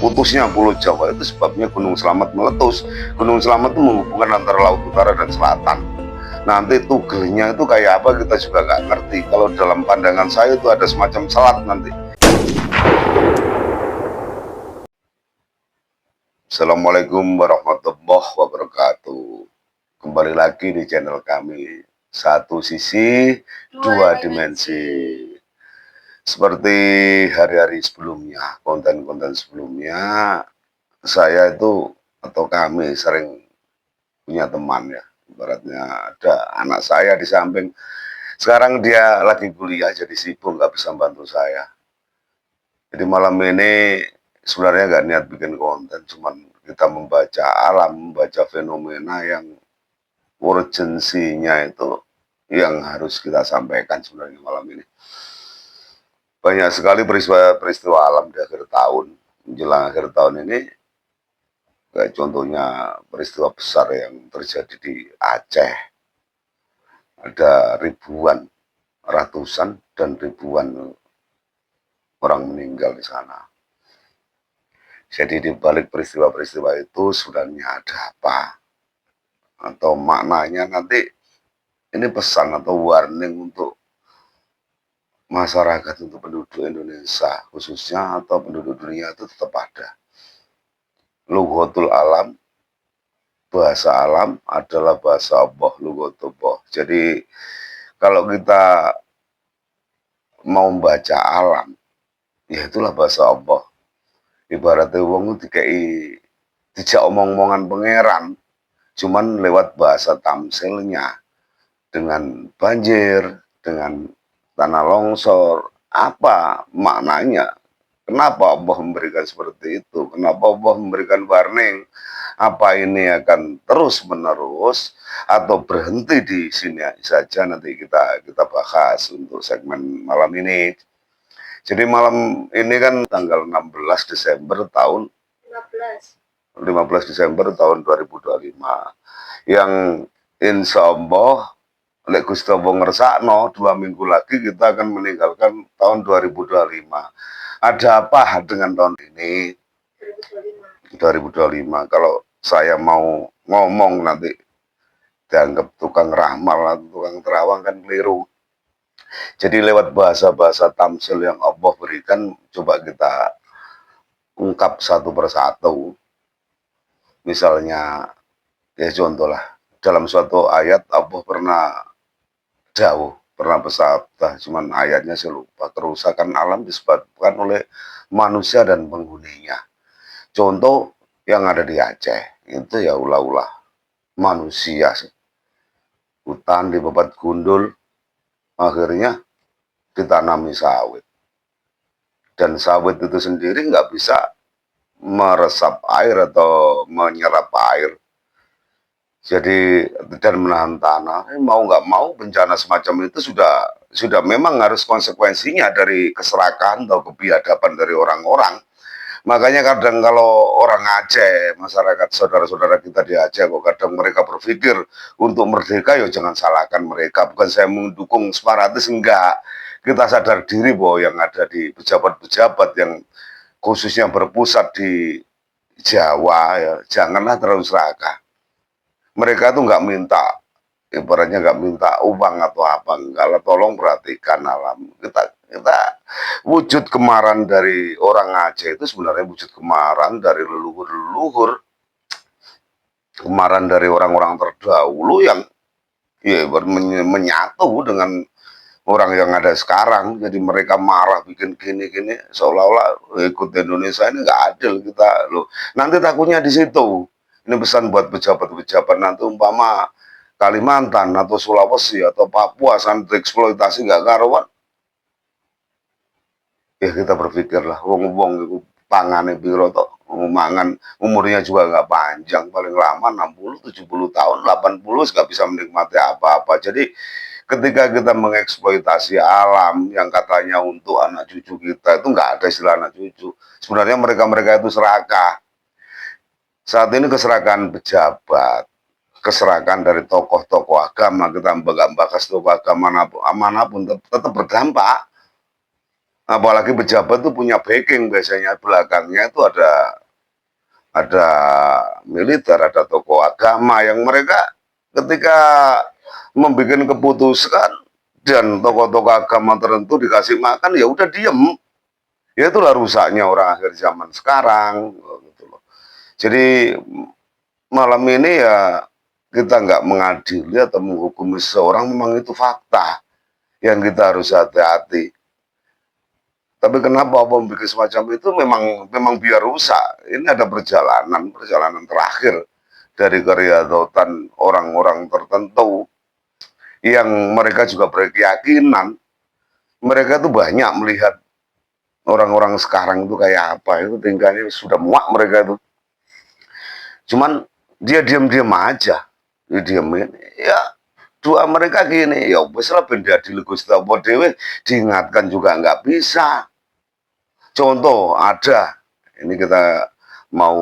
terputusnya Pulau Jawa itu sebabnya Gunung Slamet meletus. Gunung Slamet itu menghubungkan antara Laut Utara dan Selatan. Nanti tugelnya itu kayak apa kita juga nggak ngerti. Kalau dalam pandangan saya itu ada semacam selat nanti. Assalamualaikum warahmatullahi wabarakatuh. Kembali lagi di channel kami, Satu Sisi Dua Dimensi. Seperti hari-hari sebelumnya, konten-konten sebelumnya, saya itu atau kami sering punya teman ya, ibaratnya ada anak saya di samping. Sekarang dia lagi kuliah jadi sibuk nggak bisa bantu saya. Jadi malam ini sebenarnya nggak niat bikin konten, cuman kita membaca alam, membaca fenomena yang urgensinya itu yang harus kita sampaikan sebenarnya malam ini. Banyak sekali peristiwa alam di akhir tahun, menjelang akhir tahun ini, kayak contohnya peristiwa besar yang terjadi di Aceh. Ada ribuan, ratusan, dan ribuan orang meninggal di sana. Jadi di balik peristiwa-peristiwa itu sebenarnya ada apa? Atau maknanya nanti ini pesan atau warning untuk masyarakat, untuk penduduk Indonesia khususnya atau penduduk dunia itu tetap ada. Lughatul alam, bahasa alam adalah bahasa Allah, lughatullah. Jadi kalau kita mau membaca alam, ya itulah bahasa Allah. Ibaratnya wong dikai dijak omong-omongan pangeran, cuman lewat bahasa tamsilnya, dengan banjir, dengan tanah longsor, apa maknanya? Kenapa Allah memberikan seperti itu? Kenapa Allah memberikan warning? Apa ini akan terus-menerus atau berhenti di sini saja? Nanti kita bahas untuk segmen malam ini. Jadi malam ini kan tanggal 16 Desember tahun 15 Desember tahun 2025 yang insya Allah lek Gusti Allah ngersakno 2 minggu lagi kita akan meninggalkan tahun 2025. Ada apa dengan tahun ini? 2025. Kalau saya mau ngomong nanti dianggap tukang ramal atau tukang terawang kan keliru. Jadi lewat bahasa-bahasa tamsil yang Allah berikan, coba kita ungkap satu persatu. Misalnya, ya contohlah, dalam suatu ayat Allah pernah pernah bersabda, cuman ayatnya saya lupa, kerusakan alam disebabkan oleh manusia dan penghuninya. Contoh yang ada di Aceh, itu ya ulah-ulah manusia sih. Hutan dibabat gundul, akhirnya ditanami sawit. Dan sawit itu sendiri nggak bisa meresap air atau menyerap air. Jadi dan menahan tanah, mau nggak mau bencana semacam itu sudah memang harus konsekuensinya dari keserakahan atau kebiadaban dari orang-orang. Makanya kadang kalau orang Aceh, masyarakat saudara-saudara kita di Aceh, kok kadang mereka berpikir untuk merdeka, ya jangan salahkan mereka. Bukan saya mendukung separatis, enggak. Kita sadar diri bahwa yang ada di pejabat-pejabat yang khususnya berpusat di Jawa, ya janganlah terlalu serakah. Mereka tuh nggak minta, ibaratnya nggak minta uang atau apa, enggak lah, tolong perhatikan alam. Kita wujud kemarahan dari orang Aceh itu sebenarnya wujud kemarahan dari leluhur-leluhur, kemarahan dari orang-orang terdahulu yang ya menyatu dengan orang yang ada sekarang. Jadi mereka marah bikin gini-gini seolah-olah ikut Indonesia ini nggak adil kita loh. Nanti takutnya di situ. Ini pesan buat pejabat-pejabat nanti umpama Kalimantan atau Sulawesi atau Papua sampai eksploitasi nggak karuan. Ya kita berpikirlah, wong-wong itu pangane biro toh, mangan umurnya juga nggak panjang, paling lama 60, 70 tahun, 80 nggak bisa menikmati apa-apa. Jadi ketika kita mengeksploitasi alam yang katanya untuk anak cucu kita, itu nggak ada istilah anak cucu. Sebenarnya mereka-mereka itu serakah. Saat ini keserakahan pejabat, keserakahan dari tokoh-tokoh agama, kita nggak bahas tokoh agama manapun tetap berdampak. Apalagi pejabat tuh punya backing, biasanya belakangnya itu ada militer, ada tokoh agama yang mereka ketika membuat keputusan dan tokoh-tokoh agama tertentu dikasih makan, ya udah diem. Ya itulah rusaknya orang akhir zaman sekarang gitu loh. Jadi malam ini ya kita nggak mengadili atau menghukumi seseorang, memang itu fakta yang kita harus hati-hati. Tapi kenapa apa membuat semacam itu, memang biar rusak. Ini ada perjalanan terakhir dari keriadatan orang-orang tertentu yang mereka juga berkeyakinan. Mereka tuh banyak melihat orang-orang sekarang itu kayak apa, itu tingkahnya sudah muak mereka itu. Cuman dia diam-diam aja, dia diamin. Ya dua mereka gini, ya wis lah benda di Gusti Allah dewe, diingatkan juga nggak bisa. Contoh ada, ini kita mau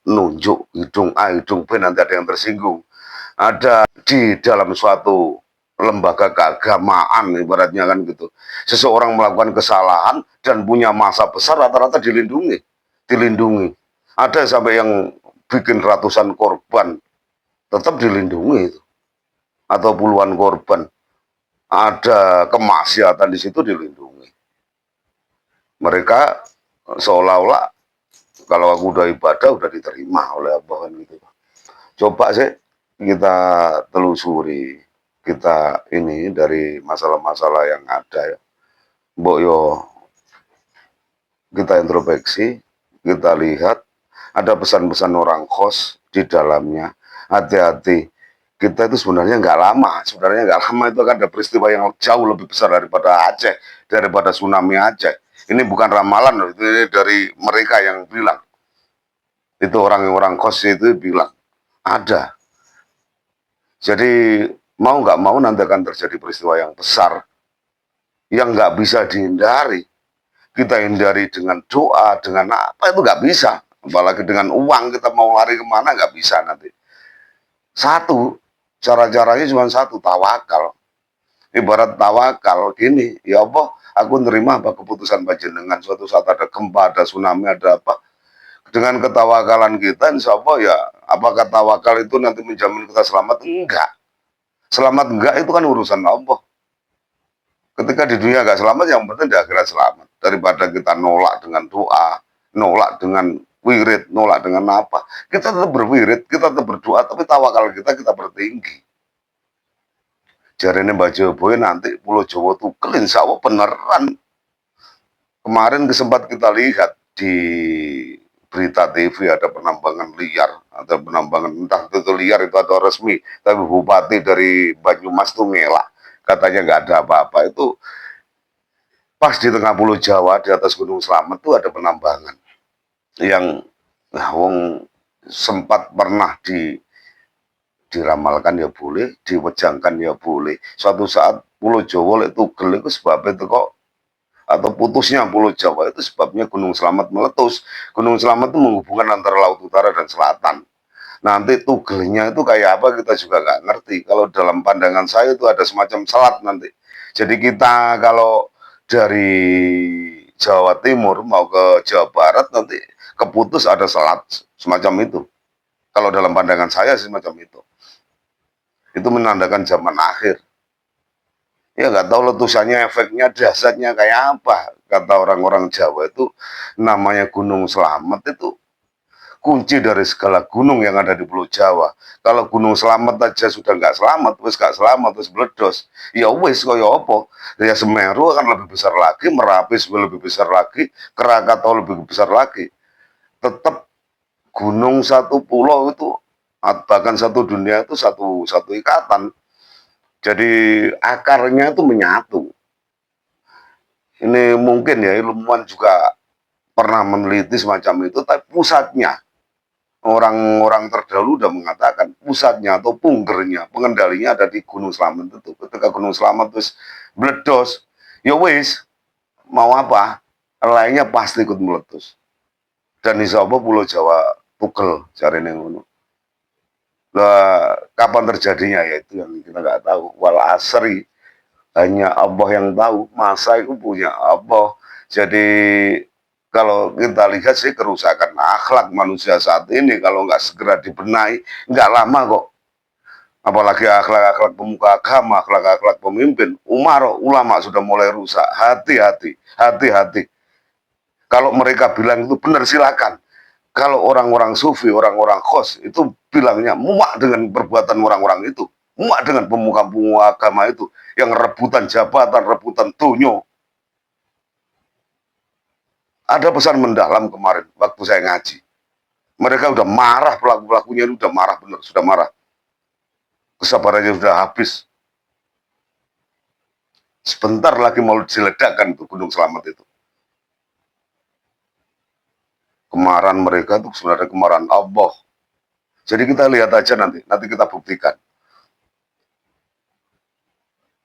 nunjuk hidung A, hidung B, nanti ada yang tersinggung. Ada di dalam suatu lembaga keagamaan, ibaratnya kan gitu. Seseorang melakukan kesalahan dan punya masa besar, rata-rata dilindungi. Ada sampai yang bikin ratusan korban, tetap dilindungi itu. Atau puluhan korban. Ada kemaksiatan di situ dilindungi. Mereka seolah-olah kalau aku udah ibadah udah diterima oleh Allah kan gitu. Coba sih kita telusuri, kita ini dari masalah-masalah yang ada ya. Mbok yo kita introspeksi, kita lihat ada pesan-pesan orang kos di dalamnya. Hati-hati, kita itu sebenarnya nggak lama itu kan ada peristiwa yang jauh lebih besar daripada Aceh, daripada tsunami Aceh. Ini bukan ramalan loh, itu dari mereka yang bilang. Itu orang-orang kos itu bilang ada. Jadi mau nggak mau nanti akan terjadi peristiwa yang besar yang nggak bisa dihindari. Kita hindari dengan doa, dengan apa itu nggak bisa. Apalagi dengan uang kita mau lari kemana nggak bisa nanti. Satu, cara-caranya cuma satu, tawakal. Ibarat tawakal gini, ya Allah, aku nerima apa keputusan panjenengan, suatu saat ada gempa, ada tsunami, ada apa. Dengan ketawakalan kita, insya Allah ya, apakah tawakal itu nanti menjamin kita selamat? Enggak. Selamat enggak itu kan urusan Allah. Ketika di dunia nggak selamat, yang penting di akhirat selamat. Daripada kita nolak dengan doa, nolak dengan wirid, nolak dengan apa. Kita tetap berwirid, kita tetap berdoa, tapi tawakal kita bertinggi. Jarene Mbak Joboy nanti Pulau Jawa tukel, insya Allah beneran. Kemarin sempat kita lihat di berita TV ada penambangan liar, ada penambangan entah itu liar itu atau resmi, tapi bupati dari Banyumas tuh ngelak, katanya nggak ada apa-apa. Itu pas di tengah Pulau Jawa di atas Gunung Slamet tuh ada penambangan yang wong sempat pernah diramalkan ya boleh, diwejangkan ya boleh. Suatu saat Pulau Jawa itu tugel itu sebabnya itu kok, atau putusnya Pulau Jawa itu sebabnya Gunung Slamet meletus. Gunung Slamet itu menghubungkan antara Laut Utara dan Selatan. Nanti tugelnya itu kayak apa kita juga nggak ngerti. Kalau dalam pandangan saya itu ada semacam selat nanti. Jadi kita kalau dari Jawa Timur mau ke Jawa Barat nanti keputus ada selat semacam itu. Kalau dalam pandangan saya sih semacam itu. Itu menandakan zaman akhir. Ya nggak tahu letusannya, efeknya, dahsyatnya kayak apa. Kata orang-orang Jawa itu namanya Gunung Slamet itu kunci dari segala gunung yang ada di Pulau Jawa. Kalau Gunung Slamet aja sudah nggak selamat, terus nggak selamat, terus meledos. Ya wis kaya apa? Ya Semeru akan lebih besar lagi, Merapi lebih besar lagi, Krakatau lebih besar lagi. Tetap gunung satu pulau itu, bahkan satu dunia itu satu ikatan. Jadi akarnya itu menyatu. Ini mungkin ya ilmuwan juga pernah meneliti semacam itu, tapi pusatnya orang-orang terdahulu sudah mengatakan pusatnya atau punggernya, pengendalinya ada di Gunung Slamet itu. Ketika Gunung Slamet terus meledos, ya wis mau apa, lainnya pasti ikut meletus. Dan insya Allah Pulau Jawa tugel cari ngono. Lah, kapan terjadinya ya itu yang kita nggak tahu. Wal asri hanya Allah yang tahu, masa itu punya Allah. Jadi kalau kita lihat sih kerusakan akhlak manusia saat ini kalau nggak segera dibenahi, nggak lama kok. Apalagi akhlak-akhlak pemuka agama, akhlak-akhlak pemimpin, ulama sudah mulai rusak. Hati-hati, hati-hati. Kalau mereka bilang itu benar silakan. Kalau orang-orang sufi, orang-orang khos itu bilangnya muak dengan perbuatan orang-orang itu, muak dengan pemuka-pemuka agama itu yang rebutan jabatan, rebutan tunyo. Ada pesan mendalam kemarin waktu saya ngaji. Mereka udah marah, pelaku-pelakunya itu udah marah benar, sudah marah. Kesabarannya sudah habis. Sebentar lagi mau diledakkan tuh Gunung Selamat itu. Kemarahan mereka itu sebenarnya kemarahan Allah. Jadi kita lihat aja nanti kita buktikan.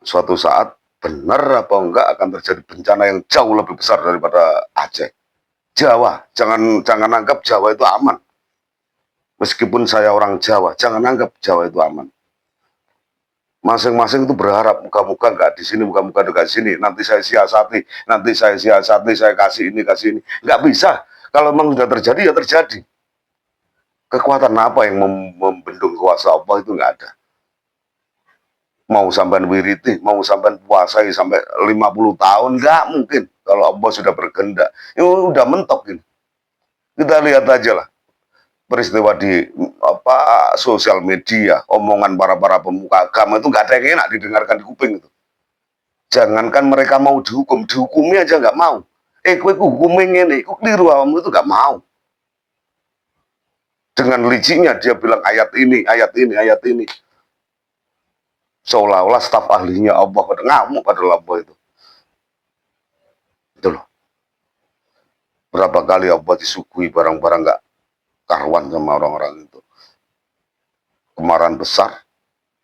Suatu saat benar apa enggak akan terjadi bencana yang jauh lebih besar daripada Aceh. Jawa, jangan anggap Jawa itu aman. Meskipun saya orang Jawa, jangan anggap Jawa itu aman. Masing-masing itu berharap muka-muka nggak di sini, muka-muka dekat sini. Nanti saya siasati, saya kasih ini, kasih ini. Nggak bisa. Kalau memang sudah terjadi, ya terjadi. Kekuatan apa yang membendung kuasa Allah itu nggak ada. Mau sampai wiriti, mau sampai puasai sampai 50 tahun, nggak mungkin. Kalau Allah sudah berkehendak. Ini udah mentok ini. Kita lihat aja lah peristiwa di sosial media, omongan para pemuka agama itu nggak ada yang enak didengarkan di kuping itu. Jangankan mereka mau dihukum, dihukumi aja nggak mau. Kue hukumnya ini, kue keliru awam itu nggak mau. Dengan liciknya dia bilang ayat ini, ayat ini, ayat ini. Seolah-olah staf ahlinya Allah pada ngamuk pada Allah itu. Itu loh. Berapa kali Allah disuguhi barang-barang nggak karuan sama orang-orang itu. Kemarahan besar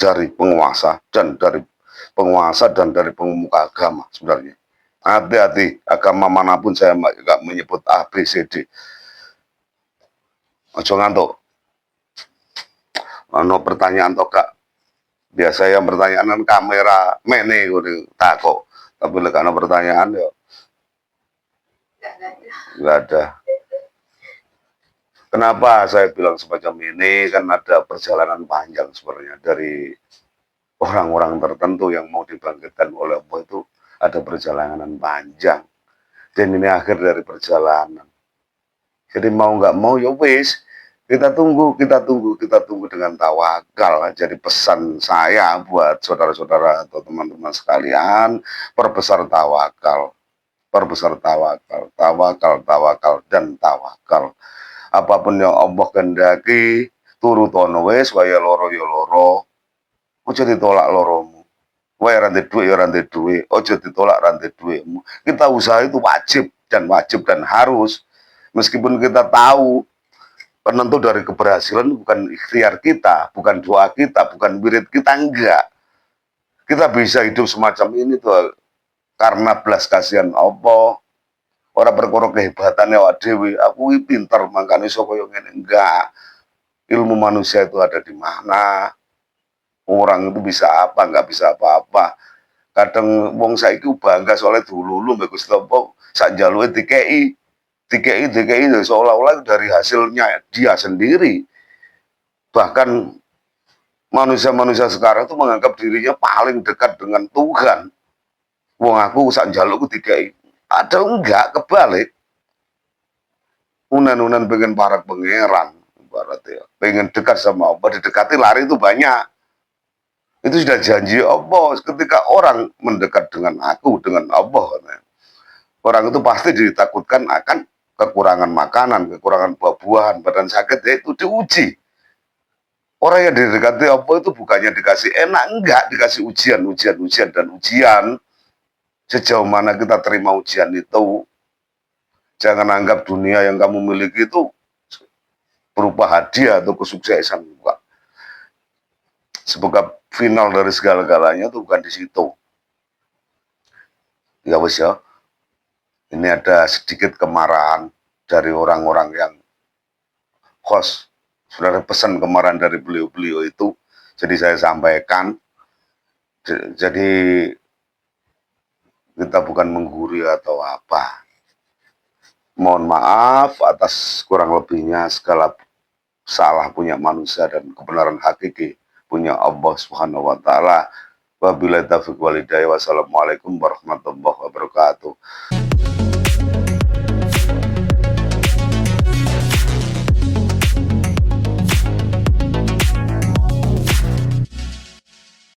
dari penguasa dan dari pemuka agama sebenarnya. Hati-hati, agama manapun saya nggak menyebut A, B, C, D. Ojo ngantuk. Ono pertanyaan toh kak. Biasa yang pertanyaan kamera mene gue tako. Tapi lek ono pertanyaan ya nggak ada. Kenapa saya bilang semacam ini? Kan ada perjalanan panjang sebenarnya dari orang-orang tertentu yang mau dibangkitkan oleh Allah itu ada perjalanan panjang. Dan ini akhir dari perjalanan. Jadi mau nggak mau ya wis, kita tunggu, kita tunggu, kita tunggu dengan tawakal. Jadi pesan saya buat saudara-saudara atau teman-teman sekalian, perbesar tawakal, perbesar tawakal, tawakal, tawakal, dan tawakal. Apapun yang Allah kehendaki, turutono wis, waya loro ya loro, ojo ditolak loromu. Waya rantai duit ya rantai duit, ojo ditolak rantai duitmu. Kita usaha itu wajib dan harus. Meskipun kita tahu penentu dari keberhasilan bukan ikhtiar kita, bukan doa kita, bukan wirid kita, enggak. Kita bisa hidup semacam ini tuh karena belas kasihan Allah. Orang perkara kehebatannya awak dewi, aku pintar makanya iso koyo ngene, enggak. Ilmu manusia itu ada di mana? Orang itu bisa apa, enggak bisa apa-apa. Kadang wong saiki bangga soalnya dulu mbek Gusti Allah sak jaluke DKI seolah-olah dari hasilnya dia sendiri. Bahkan manusia-manusia sekarang itu menganggap dirinya paling dekat dengan Tuhan. Wong aku sak jalukku DKI. Ada enggak kebalik. Unan-unan pengen para pangeran. Berarti ya. Pengen dekat sama Allah, didekati lari itu banyak. Itu sudah janji Allah. Ketika orang mendekat dengan aku, dengan Allah. Orang itu pasti ditakutkan akan kekurangan makanan, kekurangan buah-buahan, badan sakit, ya itu diuji. Orang yang didekati Allah itu bukannya dikasih enak, enggak, dikasih ujian, dan ujian. Sejauh mana kita terima ujian itu, jangan anggap dunia yang kamu miliki itu berupa hadiah atau kesuksesan. Bukan. Sebab final dari segala-galanya itu bukan di situ. Ya wis ya, ini ada sedikit kemarahan dari orang-orang yang host. Sudah ada pesan kemarahan dari beliau-beliau itu, jadi saya sampaikan. Jadi kita bukan menggurui atau apa. Mohon maaf atas kurang lebihnya, segala salah punya manusia dan kebenaran hakiki punya Allah Subhanahu wa taala. Wabillahi taufiq wal hidayah. Wassalamualaikum warahmatullahi wabarakatuh.